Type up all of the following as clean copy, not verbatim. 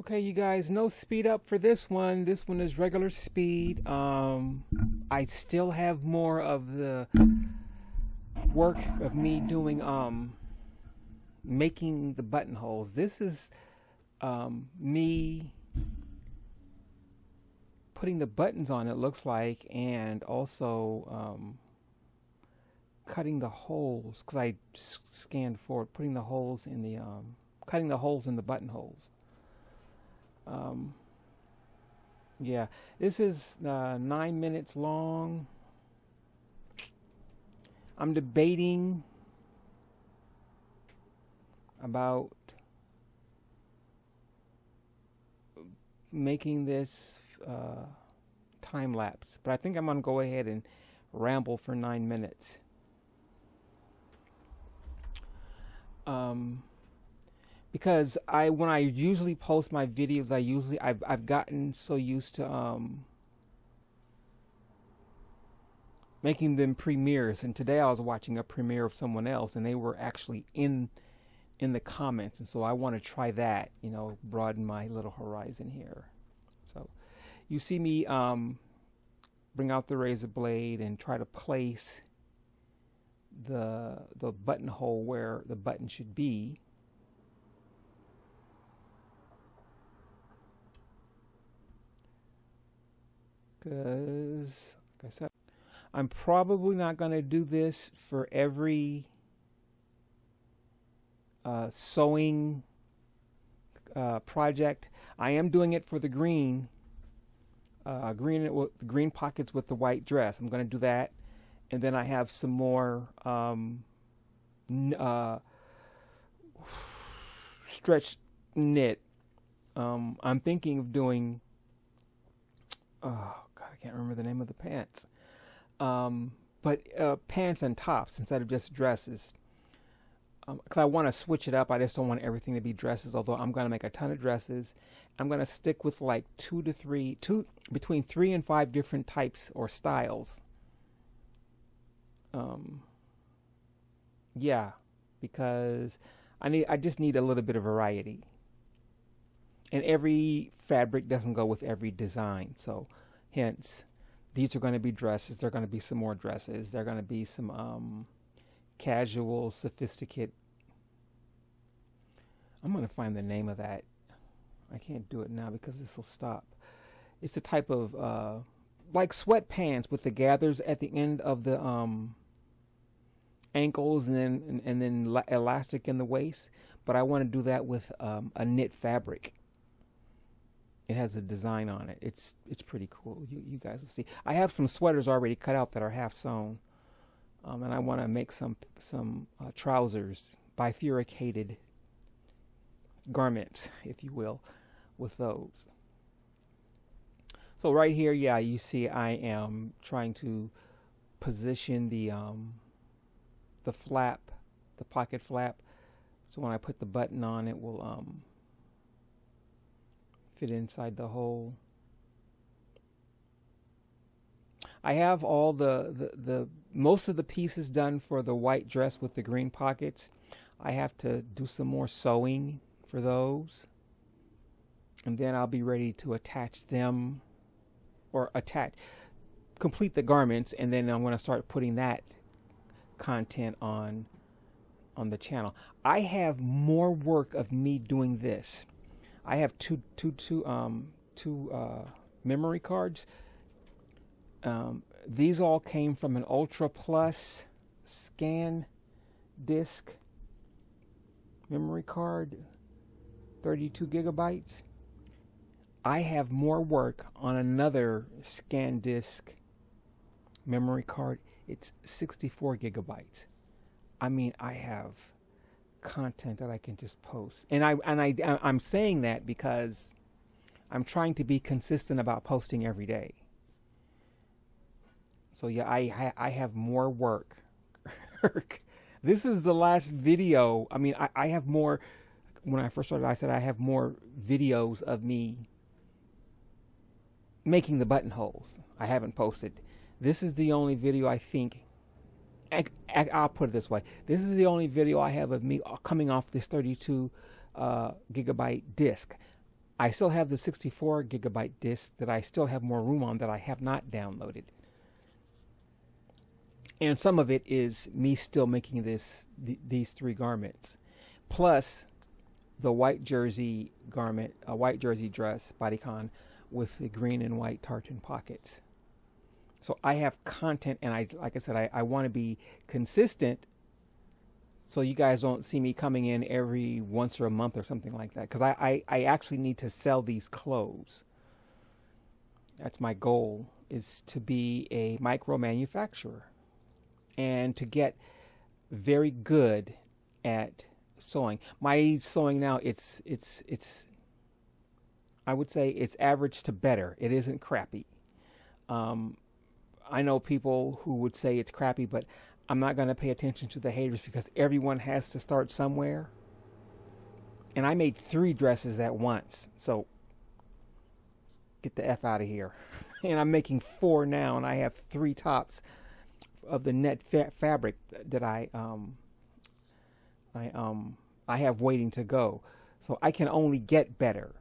Okay, you guys, no speed up for this one. This one is regular speed. I still have more of the work of me doing making the buttonholes. This is me putting the buttons on, it looks like, and also cutting the holes because I scanned for it, putting the holes in the cutting the holes in the buttonholes. Yeah, this is 9 minutes long. I'm debating about making this time lapse, but I think I'm gonna go ahead and ramble for 9 minutes. Because when I usually post my videos, I've gotten so used to making them premieres, and today I was watching a premiere of someone else, and they were actually in the comments, and so I want to try that, broaden my little horizon here. So you see me bring out the razor blade and try to place the buttonhole where the button should be. Because, like I said, I'm probably not going to do this for every sewing project. I am doing it for the green pockets with the white dress. I'm going to do that, and then I have some more stretch knit. I'm thinking of doing. Oh God, I can't remember the name of the pants. But pants and tops instead of just dresses. Because I want to switch it up. I just don't want everything to be dresses, although I'm going to make a ton of dresses. I'm going to stick with like between 3 and 5 different types or styles. Yeah, because I just need a little bit of variety. And every fabric doesn't go with every design. So hence, these are going to be dresses. There are going to be some more dresses. There are going to be some casual, sophisticated. I'm going to find the name of that. I can't do it now because this will stop. It's a type of like sweatpants with the gathers at the end of the ankles and then elastic in the waist. But I want to do that with a knit fabric. It has a design on it. It's pretty cool. You guys will see. I have some sweaters already cut out that are half sewn, and I want to make some trousers, bifurcated garments, if you will, with those. So right here, yeah, you see, I am trying to position the flap, the pocket flap, so when I put the button on, it will fit inside the hole. I have all the most of the pieces done for the white dress with the green pockets. I have to do some more sewing for those, and then I'll be ready to attach them, or complete the garments, and then I'm going to start putting that content on the channel. I have more work of me doing this. I have two memory cards. These all came from an Ultra Plus scan disc memory card, 32 gigabytes. I have more work on another scan disc memory card. It's 64 gigabytes. I mean, I have content that I can just post, and I'm saying that because I'm trying to be consistent about posting every day. So yeah, I have more work. This is the last video. I mean, I have more. When I first started, I said I have more videos of me making the buttonholes. I haven't posted. This is the only video I think. I'll put it this way. This is the only video I have of me coming off this 32 gigabyte disc. I still have the 64 gigabyte disc that I still have more room on that I have not downloaded. And some of it is me still making these 3 garments, plus the white jersey garment, a white jersey dress bodycon with the green and white tartan pockets. So I have content, and like I said, I want to be consistent, so you guys don't see me coming in every once or a month or something like that, because I actually need to sell these clothes. That's my goal, is to be a micro manufacturer and to get very good at sewing. My sewing now, it's I would say it's average to better. It isn't crappy. I know people who would say it's crappy, but I'm not going to pay attention to the haters, because everyone has to start somewhere. And I made 3 dresses at once, so get the F out of here. And I'm making 4 now, and I have 3 tops of the net fabric that I have waiting to go. So I can only get better.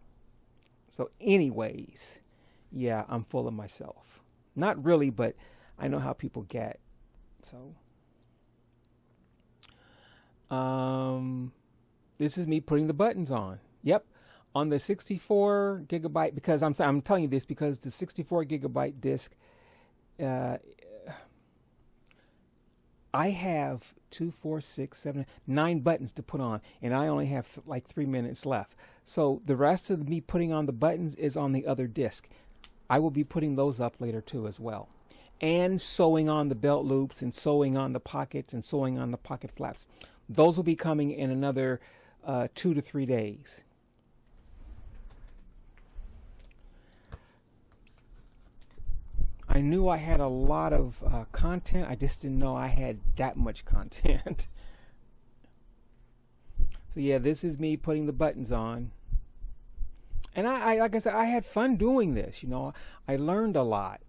So anyways, yeah, I'm full of myself. Not really, but I know how people get. So this is me putting the buttons on. Yep, on the 64 gigabyte, because I'm telling you this because the 64 gigabyte disc, I have 2, 4, 6, 7, 9 buttons to put on, and I only have like 3 minutes left. So the rest of me putting on the buttons is on the other disc. I will be putting those up later too as well. And sewing on the belt loops, and sewing on the pockets, and sewing on the pocket flaps. Those will be coming in another 2 to 3 days. I knew I had a lot of content. I just didn't know I had that much content. So yeah, this is me putting the buttons on. And I like I said, I had fun doing this. You know, I learned a lot.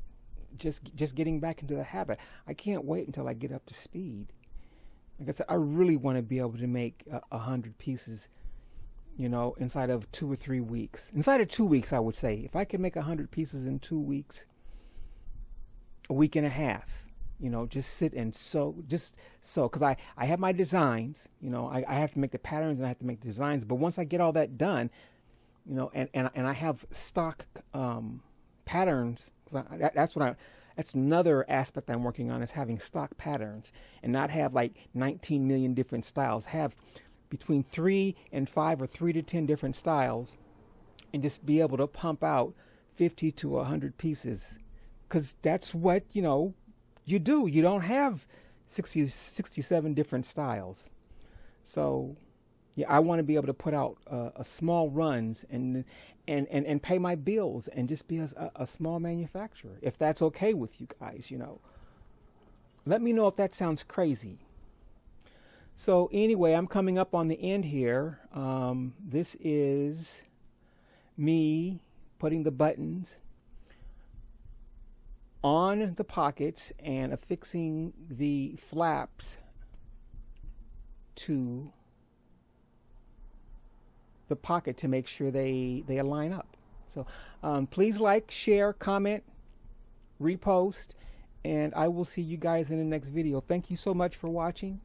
Just getting back into the habit. I can't wait until I get up to speed. Like I said, I really want to be able to make 100 pieces, you know, inside of 2 or 3 weeks. Inside of 2 weeks, I would say. If I can make 100 pieces in 2 weeks, a week and a half, you know, just sit and sew, because I have my designs, you know, I have to make the patterns and I have to make the designs. But once I get all that done, you know, and I have stock patterns, that's another aspect I'm working on, is having stock patterns and not have like 19 million different styles. Have between 3 and 5 or 3 to 10 different styles, and just be able to pump out 50 to 100 pieces. Because that's what, you know, you do. You don't have 67 different styles. So, yeah, I want to be able to put out small runs and pay my bills and just be a small manufacturer. If that's okay with you guys, you know. Let me know if that sounds crazy. So anyway, I'm coming up on the end here. This is me putting the buttons on the pockets and affixing the flaps to the pocket to make sure they align up. So please like, share, comment, repost, and I will see you guys in the next video. Thank you so much for watching.